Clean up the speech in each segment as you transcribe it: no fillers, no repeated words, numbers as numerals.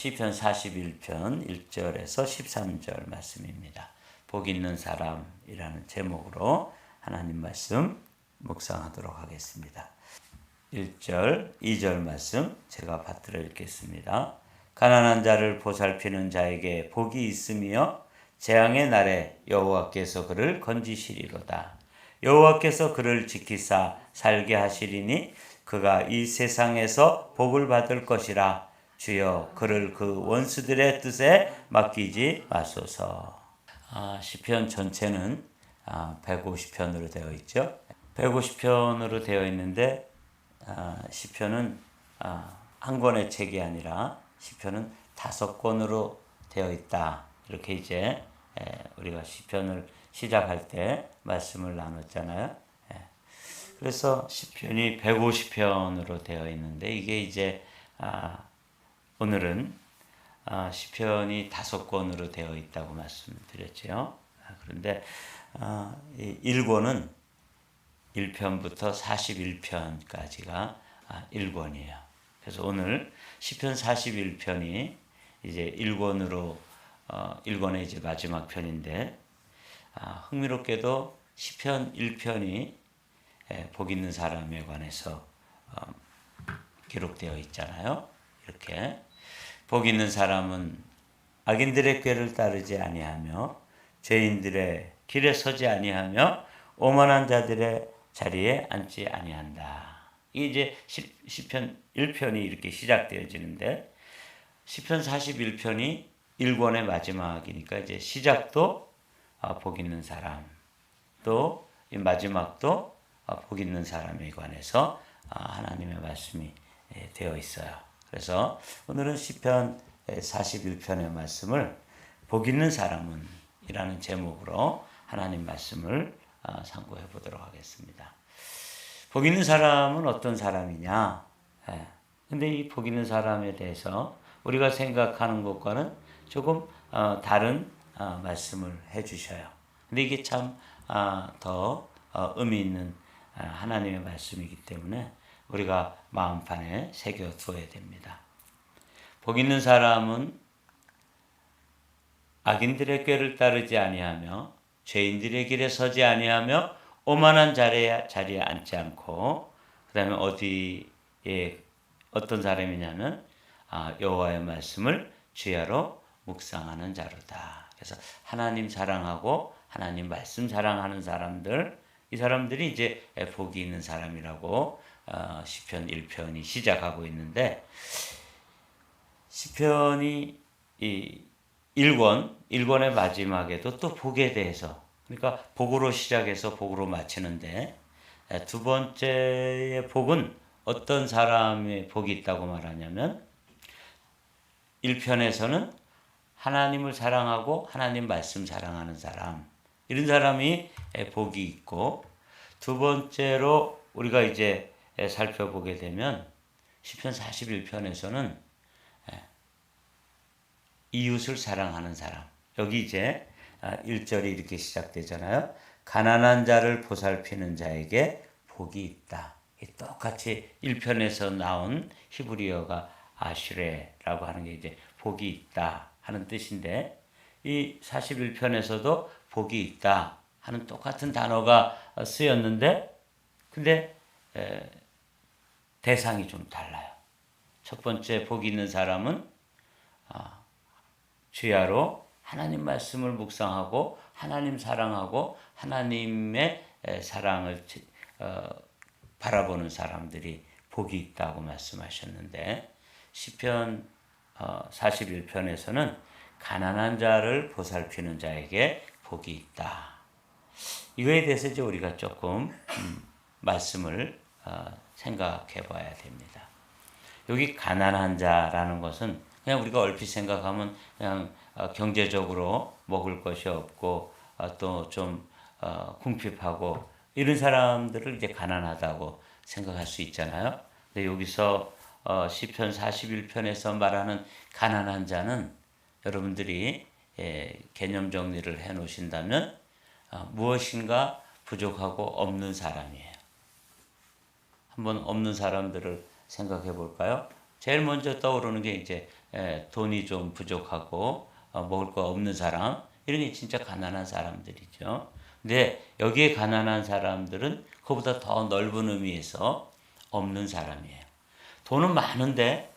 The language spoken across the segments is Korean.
시편 41편 1절에서 13절 말씀입니다. 복 있는 사람이라는 제목으로 하나님 말씀 묵상하도록 하겠습니다. 1절, 2절 말씀 제가 받들어 읽겠습니다. 가난한 자를 보살피는 자에게 복이 있으며 재앙의 날에 여호와께서 그를 건지시리로다. 여호와께서 그를 지키사 살게 하시리니 그가 이 세상에서 복을 받을 것이라. 주여 그를 그 원수들의 뜻에 맡기지 마소서. 시편 전체는 150편으로 되어 있죠. 150편으로 되어 있는데 시편은 한 권의 책이 아니라 시편은 5권으로 되어 있다. 이렇게 이제 우리가 시편을 시작할 때 말씀을 나눴잖아요. 그래서 시편이 150편으로 되어 있는데 이게 이제 오늘은 시편이 5권으로 되어 있다고 말씀드렸죠. 그런데 1권은 1편부터 41편까지가 1권이에요. 그래서 오늘 시편 41편이 이제 1권으로 1권의 이제 마지막 편인데 흥미롭게도 시편 1편이 복 있는 사람에 관해서 기록되어 있잖아요. 이렇게 복 있는 사람은 악인들의 꾀를 따르지 아니하며 죄인들의 길에 서지 아니하며 오만한 자들의 자리에 앉지 아니한다. 이게 이제 시편 1편이 이렇게 시작되어지는데 시편 41편이 1권의 마지막이니까 이제 시작도 복 있는 사람, 또 마지막도 복 있는 사람에 관해서 하나님의 말씀이 되어 있어요. 그래서 오늘은 시편 41편의 말씀을 복 있는 사람은 이라는 제목으로 하나님 말씀을 상고해 보도록 하겠습니다. 복 있는 사람은 어떤 사람이냐? 근데 이 복 있는 사람에 대해서 우리가 생각하는 것과는 조금 다른 말씀을 해 주셔요. 근데 이게 참 더 의미 있는 하나님의 말씀이기 때문에 우리가 마음판에 새겨두어야 됩니다. 복 있는 사람은 악인들의 꾀를 따르지 아니하며 죄인들의 길에 서지 아니하며 오만한 자리에 앉지 않고 그 다음에 어디에 어떤 사람이냐면 여호와의 말씀을 주야로 묵상하는 자로다. 그래서 하나님 사랑하고 하나님 말씀 사랑하는 사람들, 이 사람들이 이제 복이 있는 사람이라고 시편 1편이 시작하고 있는데 시편이 이 1권의 마지막에도 또 복에 대해서, 그러니까 복으로 시작해서 복으로 마치는데 두 번째의 복은 어떤 사람의 복이 있다고 말하냐면 1편에서는 하나님을 사랑하고 하나님 말씀 사랑하는 사람, 이런 사람이 복이 있고, 두 번째로 우리가 이제 살펴보게 되면 시편 41편에서는 이웃을 사랑하는 사람. 여기 이제 1절이 이렇게 시작되잖아요. 가난한 자를 보살피는 자에게 복이 있다. 똑같이 1편에서 나온 히브리어가 아슈레라고 하는 게 이제 복이 있다 하는 뜻인데, 이 41편에서도 복이 있다 하는 똑같은 단어가 쓰였는데, 근데 대상이 좀 달라요. 첫 번째 복이 있는 사람은 주야로 하나님 말씀을 묵상하고 하나님 사랑하고 하나님의 사랑을 바라보는 사람들이 복이 있다고 말씀하셨는데, 시편 41편에서는 가난한 자를 보살피는 자에게 복이 있다. 이거에 대해서 이제 우리가 조금 말씀을 생각해 봐야 됩니다. 여기 가난한 자라는 것은 그냥 우리가 얼핏 생각하면 그냥 경제적으로 먹을 것이 없고 또 좀 궁핍하고 이런 사람들을 이제 가난하다고 생각할 수 있잖아요. 근데 여기서 시편 41편에서 말하는 가난한 자는 여러분들이 개념 정리를 해 놓으신다면 무엇인가 부족하고 없는 사람이에요. 한번 없는 사람들을 생각해 볼까요? 제일 먼저 떠오르는 게 이제 돈이 좀 부족하고 먹을 거 없는 사람, 이런 게 진짜 가난한 사람들이죠. 근데 여기에 가난한 사람들은 그보다 더 넓은 의미에서 없는 사람이에요. 돈은 많은데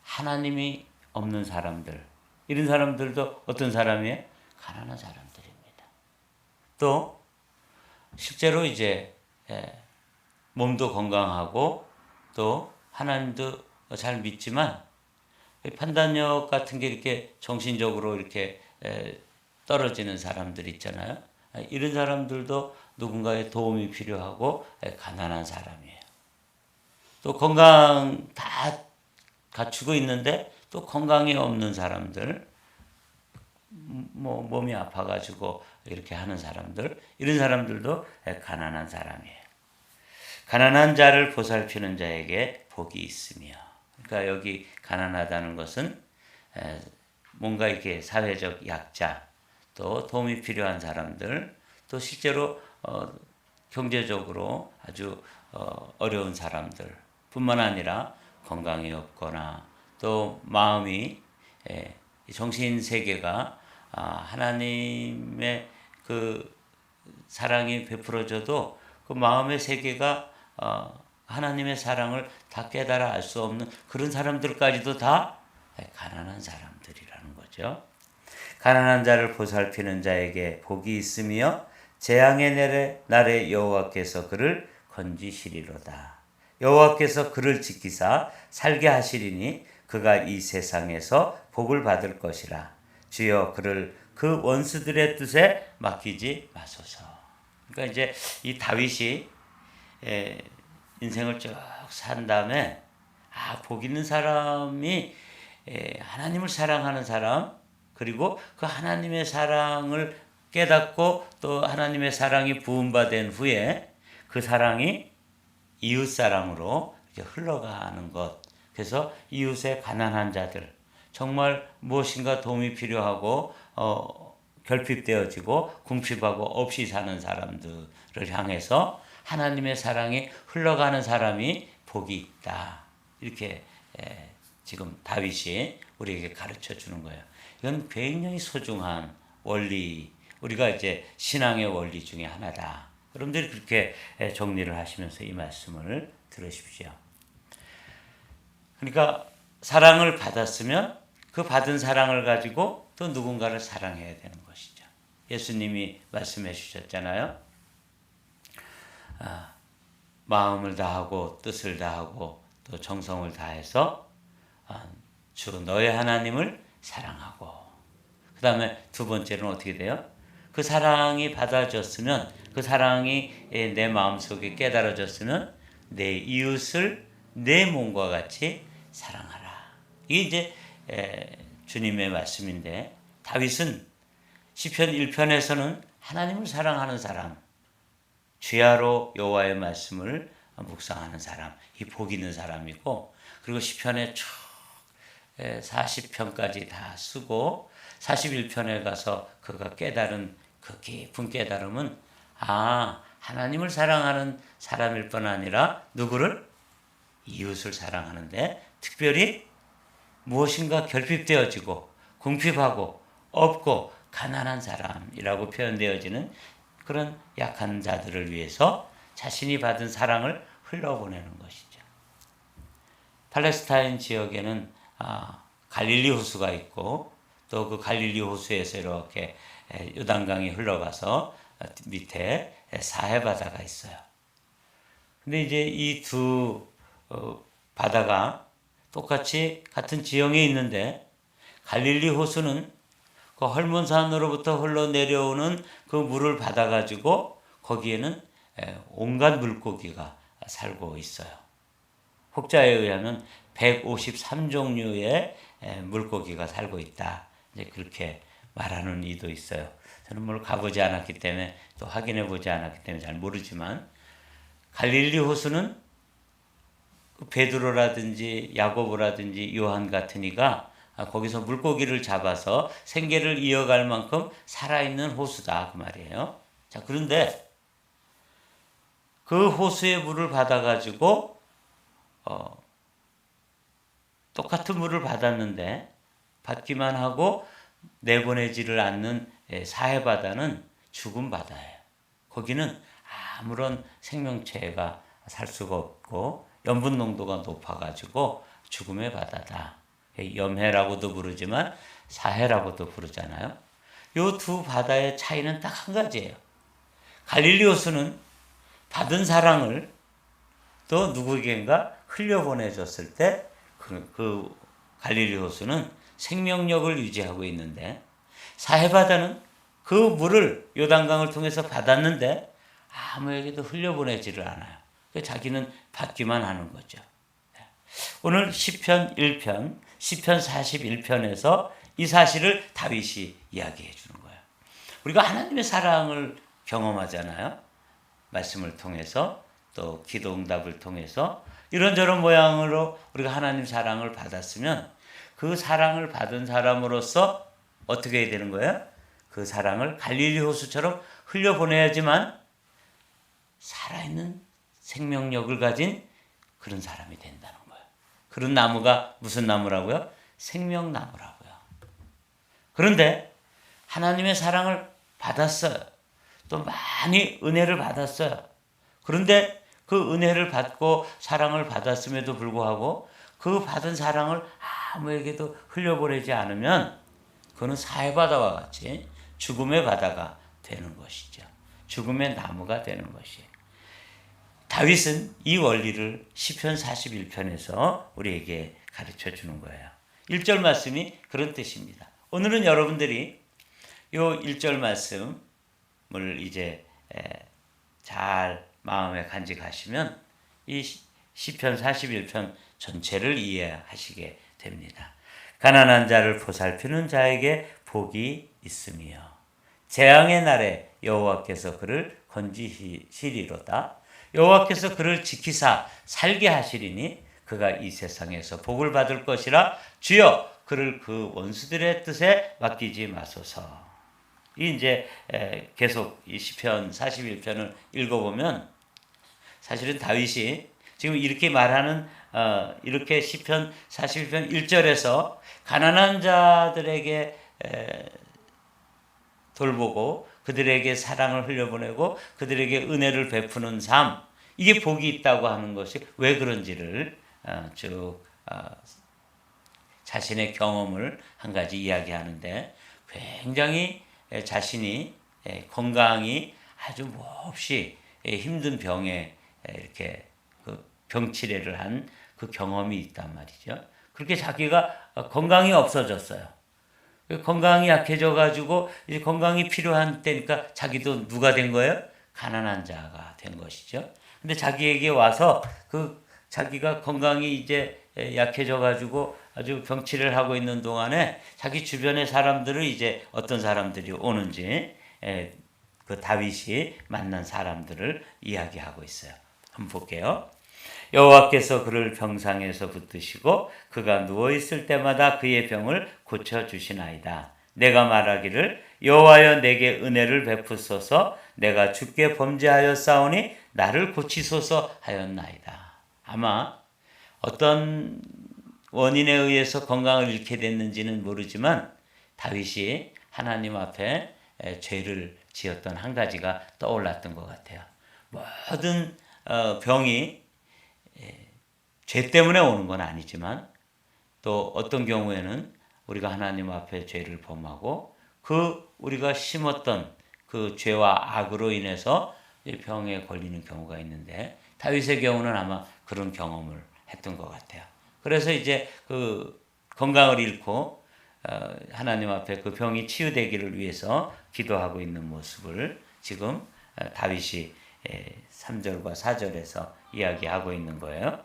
하나님이 없는 사람들, 이런 사람들도 어떤 사람이에요? 가난한 사람들입니다. 또 실제로 이제 몸도 건강하고 또 하나님도 잘 믿지만 판단력 같은 게 이렇게 정신적으로 이렇게 떨어지는 사람들 있잖아요. 이런 사람들도 누군가의 도움이 필요하고 가난한 사람이에요. 또 건강 다 갖추고 있는데 또 건강이 없는 사람들, 뭐 몸이 아파가지고 이렇게 하는 사람들, 이런 사람들도 가난한 사람이에요. 가난한 자를 보살피는 자에게 복이 있으며, 그러니까 여기 가난하다는 것은 뭔가 이렇게 사회적 약자, 또 도움이 필요한 사람들, 또 실제로 경제적으로 아주 어려운 사람들 뿐만 아니라 건강이 없거나 또 마음이 정신 세계가 하나님의 그 사랑이 베풀어져도 그 마음의 세계가 하나님의 사랑을 다 깨달아 알 수 없는 그런 사람들까지도 다 가난한 사람들이라는 거죠. 가난한 자를 보살피는 자에게 복이 있으며 재앙의 날에 여호와께서 그를 건지시리로다. 여호와께서 그를 지키사 살게 하시리니 그가 이 세상에서 복을 받을 것이라. 주여 그를 그 원수들의 뜻에 맡기지 마소서. 그러니까 이제 이 다윗이 인생을 쭉 산 다음에 복 있는 사람이 하나님을 사랑하는 사람, 그리고 그 하나님의 사랑을 깨닫고 또 하나님의 사랑이 부음받은 후에 그 사랑이 이웃 사랑으로 흘러가는 것. 그래서 이웃의 가난한 자들, 정말 무엇인가 도움이 필요하고 결핍되어지고 궁핍하고 없이 사는 사람들을 향해서 하나님의 사랑이 흘러가는 사람이 복이 있다. 이렇게 지금 다윗이 우리에게 가르쳐 주는 거예요. 이건 굉장히 소중한 원리, 우리가 이제 신앙의 원리 중에 하나다. 여러분들이 그렇게 정리를 하시면서 이 말씀을 들으십시오. 그러니까 사랑을 받았으면 그 받은 사랑을 가지고 또 누군가를 사랑해야 되는 것이죠. 예수님이 말씀해 주셨잖아요. 마음을 다하고 뜻을 다하고 또 정성을 다해서 주 너의 하나님을 사랑하고, 그 다음에 두 번째는 어떻게 돼요? 그 사랑이 받아졌으면, 그 사랑이 내 마음속에 깨달아졌으면 내 이웃을 내 몸과 같이 사랑하라. 이게 이제 주님의 말씀인데, 다윗은 시편 1편에서는 하나님을 사랑하는 사람, 주야로 여호와의 말씀을 묵상하는 사람, 이 복 있는 사람이고, 그리고 시편에 쭉 40편까지 다 쓰고 41편에 가서 그가 깨달은 그 깊은 깨달음은 하나님을 사랑하는 사람일 뿐 아니라 누구를? 이웃을 사랑하는데, 특별히 무엇인가 결핍되어지고 궁핍하고 없고 가난한 사람이라고 표현되어지는 그런 약한 자들을 위해서 자신이 받은 사랑을 흘러보내는 것이죠. 팔레스타인 지역에는 갈릴리 호수가 있고, 또 그 갈릴리 호수에서 이렇게 요단강이 흘러가서 밑에 사해 바다가 있어요. 근데 이제 이 두 바다가 똑같이 같은 지형에 있는데, 갈릴리 호수는 그 헐몬산으로부터 흘러내려오는 그 물을 받아가지고 거기에는 온갖 물고기가 살고 있어요. 혹자에 의하면 153종류의 물고기가 살고 있다. 이제 그렇게 말하는 이도 있어요. 저는 뭘 가보지 않았기 때문에, 또 확인해 보지 않았기 때문에 잘 모르지만, 갈릴리 호수는 베드로라든지 야고보라든지 요한 같은 이가 거기서 물고기를 잡아서 생계를 이어갈 만큼 살아있는 호수다, 그 말이에요. 자, 그런데 그 호수의 물을 받아가지고 똑같은 물을 받았는데 받기만 하고 내보내지를 않는 사해바다는 죽음 바다예요. 거기는 아무런 생명체가 살 수가 없고 염분 농도가 높아가지고 죽음의 바다다. 염해라고도 부르지만 사해라고도 부르잖아요. 이 두 바다의 차이는 딱 한 가지예요. 갈릴리 호수는 받은 사랑을 또 누구에겐가 흘려보내줬을 때 그 갈릴리 호수는 생명력을 유지하고 있는데, 사해바다는 그 물을 요단강을 통해서 받았는데 아무에게도 흘려보내지를 않아요. 자기는 받기만 하는 거죠. 오늘 시편 1편, 시편 41편에서 이 사실을 다윗이 이야기해 주는 거예요. 우리가 하나님의 사랑을 경험하잖아요. 말씀을 통해서, 또 기도 응답을 통해서 이런저런 모양으로 우리가 하나님 사랑을 받았으면 그 사랑을 받은 사람으로서 어떻게 해야 되는 거예요? 그 사랑을 갈릴리 호수처럼 흘려보내야지만 살아있는 생명력을 가진 그런 사람이 된다는 거예요. 그런 나무가 무슨 나무라고요? 생명나무라고요. 그런데 하나님의 사랑을 받았어요. 또 많이 은혜를 받았어요. 그런데 그 은혜를 받고 사랑을 받았음에도 불구하고 그 받은 사랑을 아무에게도 흘려보내지 않으면 그거는 사해바다와 같이 죽음의 바다가 되는 것이죠. 죽음의 나무가 되는 것이에요. 다윗은 이 원리를 시편 41편에서 우리에게 가르쳐 주는 거예요. 1절 말씀이 그런 뜻입니다. 오늘은 여러분들이 이 1절 말씀을 이제 잘 마음에 간직하시면 이 시편 41편 전체를 이해하시게 됩니다. 가난한 자를 보살피는 자에게 복이 있으며 재앙의 날에 여호와께서 그를 건지시리로다. 여호와께서 그를 지키사 살게 하시리니 그가 이 세상에서 복을 받을 것이라. 주여 그를 그 원수들의 뜻에 맡기지 마소서. 이제 계속 이 시편 41편을 읽어보면 사실은 다윗이 지금 이렇게 말하는 이렇게 시편 41편 1절에서 가난한 자들에게 돌보고 그들에게 사랑을 흘려보내고 그들에게 은혜를 베푸는 삶, 이게 복이 있다고 하는 것이 왜 그런지를 쭉 자신의 경험을 한 가지 이야기하는데, 굉장히 자신이 건강이 아주 몹시 힘든 병에 이렇게 그 병치레를 한 그 경험이 있단 말이죠. 그렇게 자기가 건강이 없어졌어요. 건강이 약해져 가지고 이제 건강이 필요한 때니까 자기도 누가 된 거예요? 가난한 자가 된 것이죠. 근데 자기에게 와서 그 자기가 건강이 이제 약해져 가지고 아주 병치를 하고 있는 동안에 자기 주변의 사람들을 이제 어떤 사람들이 오는지 그 다윗이 만난 사람들을 이야기하고 있어요. 한번 볼게요. 여호와께서 그를 병상에서 붙드시고 그가 누워 있을 때마다 그의 병을 고쳐 주시나이다. 내가 말하기를 여호와여 내게 은혜를 베푸소서. 내가 주께 범죄하였사오니 나를 고치소서 하였나이다. 아마 어떤 원인에 의해서 건강을 잃게 됐는지는 모르지만 다윗이 하나님 앞에 죄를 지었던 한 가지가 떠올랐던 것 같아요. 모든 병이 죄 때문에 오는 건 아니지만 또 어떤 경우에는 우리가 하나님 앞에 죄를 범하고 그 우리가 심었던 그 죄와 악으로 인해서 병에 걸리는 경우가 있는데, 다윗의 경우는 아마 그런 경험을 했던 것 같아요. 그래서 이제 그 건강을 잃고 하나님 앞에 그 병이 치유되기를 위해서 기도하고 있는 모습을 지금 다윗이 3절과 4절에서 이야기하고 있는 거예요.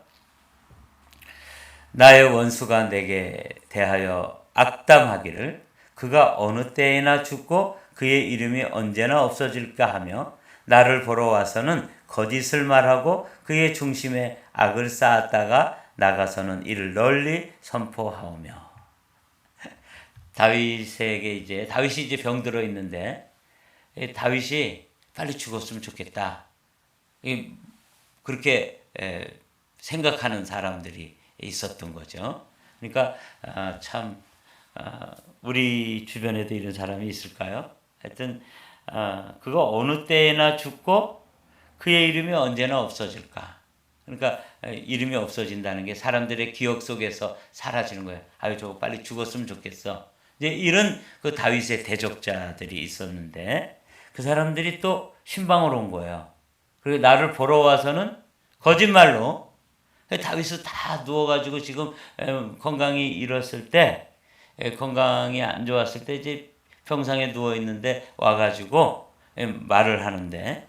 나의 원수가 내게 대하여 악담하기를 그가 어느 때에나 죽고 그의 이름이 언제나 없어질까 하며 나를 보러 와서는 거짓을 말하고 그의 중심에 악을 쌓았다가 나가서는 이를 널리 선포하오며. 다윗이 이제 병들어 있는데 다윗이 빨리 죽었으면 좋겠다. 그렇게 생각하는 사람들이 있었던 거죠. 그러니까 참 우리 주변에도 이런 사람이 있을까요? 하여튼 그거 어느 때나 죽고 그의 이름이 언제나 없어질까? 그러니까 이름이 없어진다는 게 사람들의 기억 속에서 사라지는 거예요. 아유 저거 빨리 죽었으면 좋겠어. 이제 이런 그 다윗의 대적자들이 있었는데 그 사람들이 또 신방으로 온 거예요. 그리고 나를 보러 와서는 거짓말로 다윗은 다 누워가지고 지금 건강이 잃었을 때 건강이 안 좋았을 때 이제 평상에 누워 있는데 와가지고 말을 하는데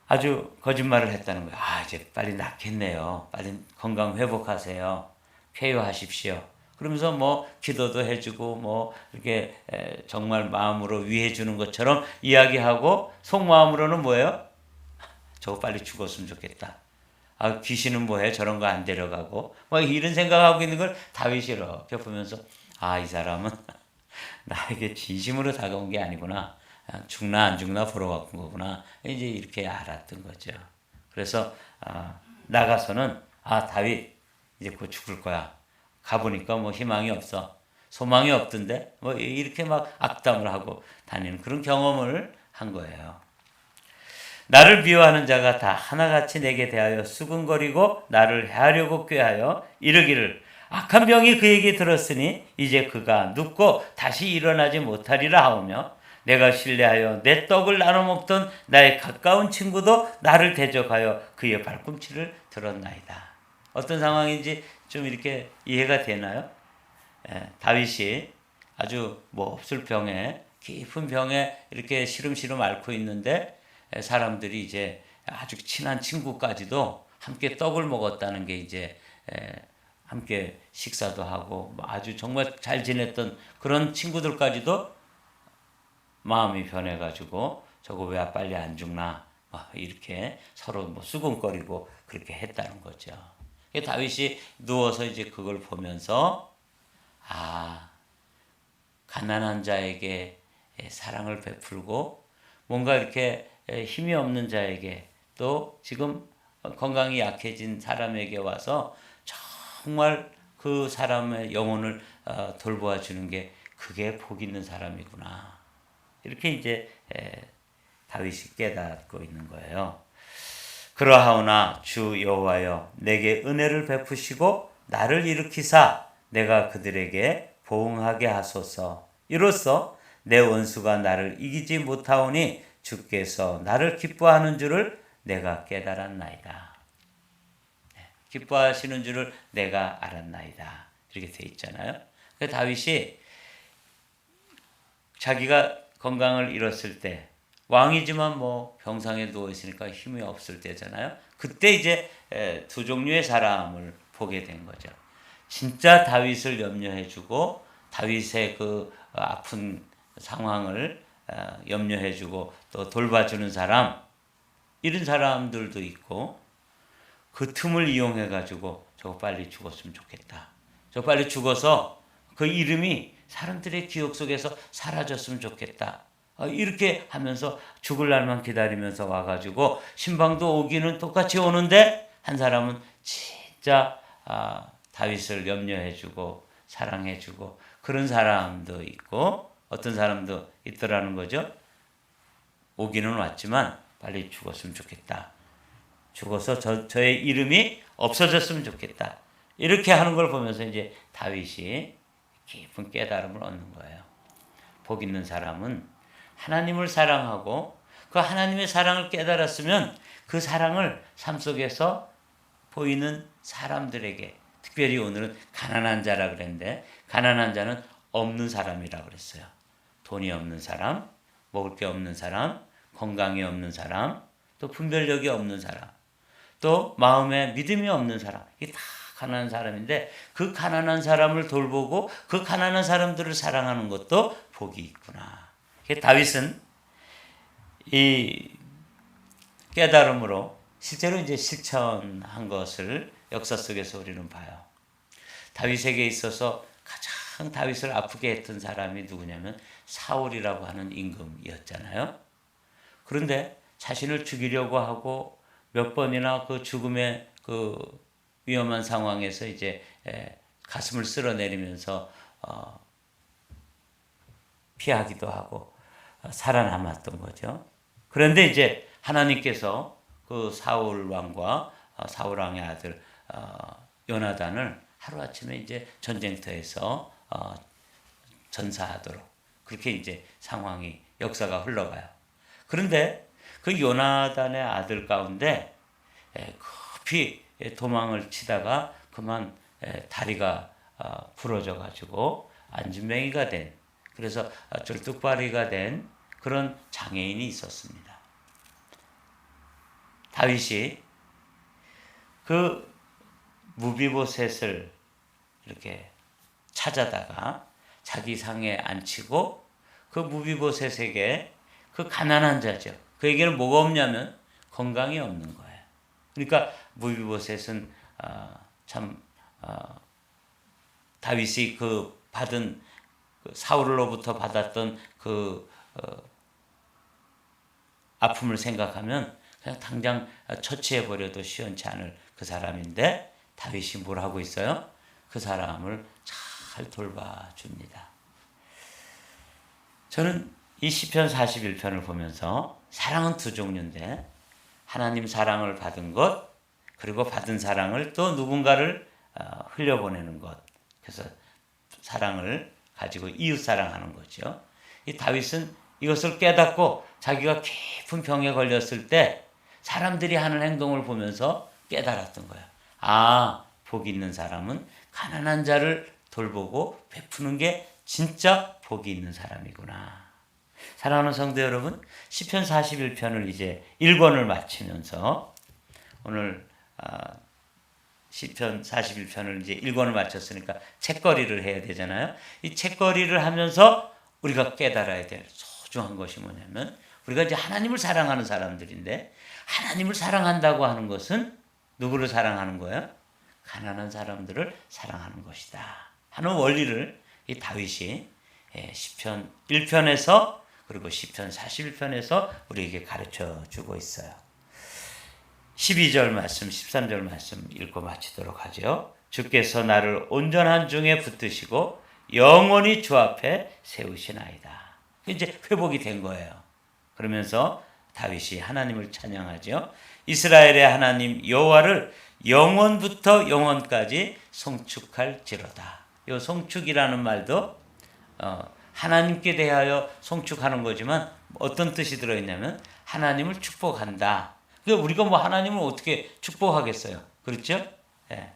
아주 거짓말을 했다는 거예요. 아 이제 빨리 낫겠네요. 빨리 건강 회복하세요. 쾌유하십시오. 그러면서 뭐 기도도 해주고 뭐 이렇게 정말 마음으로 위해 주는 것처럼 이야기하고 속마음으로는 뭐예요? 저거 빨리 죽었으면 좋겠다. 아 귀신은 뭐해? 저런 거 안 데려가고 막 이런 생각하고 있는 걸 다윗이 이렇게 보면서 아 이 사람은 나에게 진심으로 다가온 게 아니구나. 죽나 안 죽나 보러 간 거구나. 이제 이렇게 알았던 거죠. 그래서 나가서는 다윗 이제 곧 죽을 거야. 가보니까 뭐 희망이 없어. 소망이 없던데 뭐 이렇게 막 악담을 하고 다니는 그런 경험을 한 거예요. 나를 미워하는 자가 다 하나같이 내게 대하여 수근거리고 나를 해하려고 꾀하여 이르기를 악한 병이 그에게 들었으니 이제 그가 눕고 다시 일어나지 못하리라 하오며 내가 신뢰하여 내 떡을 나눠 먹던 나의 가까운 친구도 나를 대적하여 그의 발꿈치를 들었나이다. 어떤 상황인지 좀 이렇게 이해가 되나요? 다윗이 아주 뭐 없을 병에 깊은 병에 이렇게 시름시름 앓고 있는데 사람들이 이제 아주 친한 친구까지도 함께 떡을 먹었다는 게 이제 함께 식사도 하고 아주 정말 잘 지냈던 그런 친구들까지도 마음이 변해가지고 저거 왜 빨리 안 죽나 이렇게 서로 뭐 수근거리고 그렇게 했다는 거죠. 다윗이 누워서 이제 그걸 보면서 가난한 자에게 사랑을 베풀고 뭔가 이렇게 힘이 없는 자에게 또 지금 건강이 약해진 사람에게 와서 정말 그 사람의 영혼을 돌보아 주는 게 그게 복 있는 사람이구나. 이렇게 이제 다윗이 깨닫고 있는 거예요. 그러하오나 주 여호와여 내게 은혜를 베푸시고 나를 일으키사 내가 그들에게 보응하게 하소서. 이로써 내 원수가 나를 이기지 못하오니 주께서 나를 기뻐하는 줄을 내가 깨달았나이다. 기뻐하시는 줄을 내가 알았나이다. 이렇게 돼 있잖아요. 다윗이 자기가 건강을 잃었을 때 왕이지만 뭐 병상에 누워 있으니까 힘이 없을 때잖아요. 그때 이제 두 종류의 사람을 보게 된 거죠. 진짜 다윗을 염려해주고 다윗의 그 아픈 상황을 염려해주고 또 돌봐주는 사람, 이런 사람들도 있고 그 틈을 이용해가지고 저거 빨리 죽었으면 좋겠다. 저 빨리 죽어서 그 이름이 사람들의 기억 속에서 사라졌으면 좋겠다. 이렇게 하면서 죽을 날만 기다리면서 와가지고 신방도 오기는 똑같이 오는데 한 사람은 진짜 다윗을 염려해주고 사랑해주고 그런 사람도 있고 어떤 사람도 있더라는 거죠. 오기는 왔지만 빨리 죽었으면 좋겠다. 죽어서 저의 이름이 없어졌으면 좋겠다. 이렇게 하는 걸 보면서 이제 다윗이 깊은 깨달음을 얻는 거예요. 복 있는 사람은 하나님을 사랑하고 그 하나님의 사랑을 깨달았으면 그 사랑을 삶 속에서 보이는 사람들에게, 특별히 오늘은 가난한 자라 그랬는데 가난한 자는 없는 사람이라 그랬어요. 돈이 없는 사람, 먹을 게 없는 사람, 건강이 없는 사람, 또 분별력이 없는 사람, 또 마음에 믿음이 없는 사람, 이게 다 가난한 사람인데 그 가난한 사람을 돌보고 그 가난한 사람들을 사랑하는 것도 복이 있구나. 다윗은 이 깨달음으로 실제로 이제 실천한 것을 역사 속에서 우리는 봐요. 다윗에게 있어서 가장 다윗을 아프게 했던 사람이 누구냐면 사울이라고 하는 임금이었잖아요. 그런데 자신을 죽이려고 하고 몇 번이나 그 죽음의 그 위험한 상황에서 이제 가슴을 쓸어내리면서 피하기도 하고 살아남았던 거죠. 그런데 이제 하나님께서 그 사울 왕과 사울 왕의 아들 요나단을 하루아침에 이제 전쟁터에서 전사하도록 그렇게 이제 상황이 역사가 흘러가요. 그런데 그 요나단의 아들 가운데 급히 도망을 치다가 그만 다리가 부러져 가지고 안진뱅이가 된, 그래서 절뚝발이가 된 그런 장애인이 있었습니다. 다윗이 그 무비보셋을 이렇게 찾아다가 자기 상에 앉히고 그 무비보셋에게, 그 가난한 자죠, 그에게는 뭐가 없냐면 건강이 없는 거예요. 그러니까 무비보셋은 참 다윗이 그 받은 사울로부터 받았던 그 아픔을 생각하면 그냥 당장 처치해 버려도 시원치 않을 그 사람인데 다윗이 뭘 하고 있어요? 그 사람을 잘 돌봐줍니다. 저는 이 시편 41편을 보면서 사랑은 두 종류인데 하나님 사랑을 받은 것, 그리고 받은 사랑을 또 누군가를 흘려보내는 것, 그래서 사랑을 가지고 이웃 사랑하는 거죠. 이 다윗은 이것을 깨닫고 자기가 깊은 병에 걸렸을 때 사람들이 하는 행동을 보면서 깨달았던 거예요. 아, 복 있는 사람은 가난한 자를 돌보고 베푸는 게 진짜 복이 있는 사람이구나. 사랑하는 성도 여러분, 시편 41편을 이제 1권을 마치면서 오늘 시편 41편을 이제 1권을 마쳤으니까 책거리를 해야 되잖아요. 이 책거리를 하면서 우리가 깨달아야 될 소중한 것이 뭐냐면, 우리가 이제 하나님을 사랑하는 사람들인데 하나님을 사랑한다고 하는 것은 누구를 사랑하는 거예요? 가난한 사람들을 사랑하는 것이다 하는 원리를 이 다윗이 시편 1편에서 그리고 시편 41편에서 우리에게 가르쳐 주고 있어요. 12절 말씀, 13절 말씀 읽고 마치도록 하죠. 주께서 나를 온전한 중에 붙드시고 영원히 주 앞에 세우시나이다. 이제 회복이 된 거예요. 그러면서 다윗이 하나님을 찬양하죠. 이스라엘의 하나님 여호와를 영원부터 영원까지 송축할지로다. 이 송축이라는 말도 하나님께 대하여 송축하는 거지만 어떤 뜻이 들어있냐면 하나님을 축복한다. 그러니까 우리가 뭐 하나님을 어떻게 축복하겠어요? 그렇죠? 예.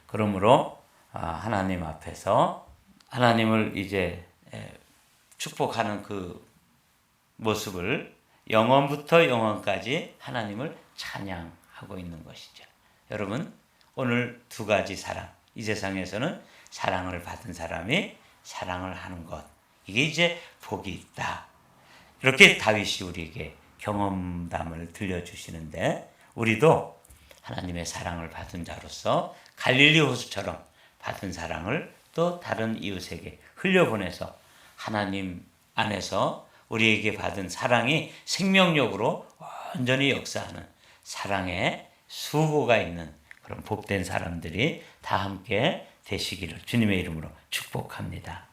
그러므로 하나님 앞에서 하나님을 이제 축복하는 그 모습을 영원부터 영원까지 하나님을 찬양하고 있는 것이죠. 여러분, 오늘 두 가지 사랑, 이 세상에서는 사랑을 받은 사람이 사랑을 하는 것, 이게 이제 복이 있다. 이렇게 다윗이 우리에게 경험담을 들려주시는데, 우리도 하나님의 사랑을 받은 자로서 갈릴리 호수처럼 받은 사랑을 또 다른 이웃에게 흘려보내서 하나님 안에서 우리에게 받은 사랑이 생명력으로 완전히 역사하는 사랑의 수고가 있는 그런 복된 사람들이 다 함께 되시기를 주님의 이름으로 축복합니다.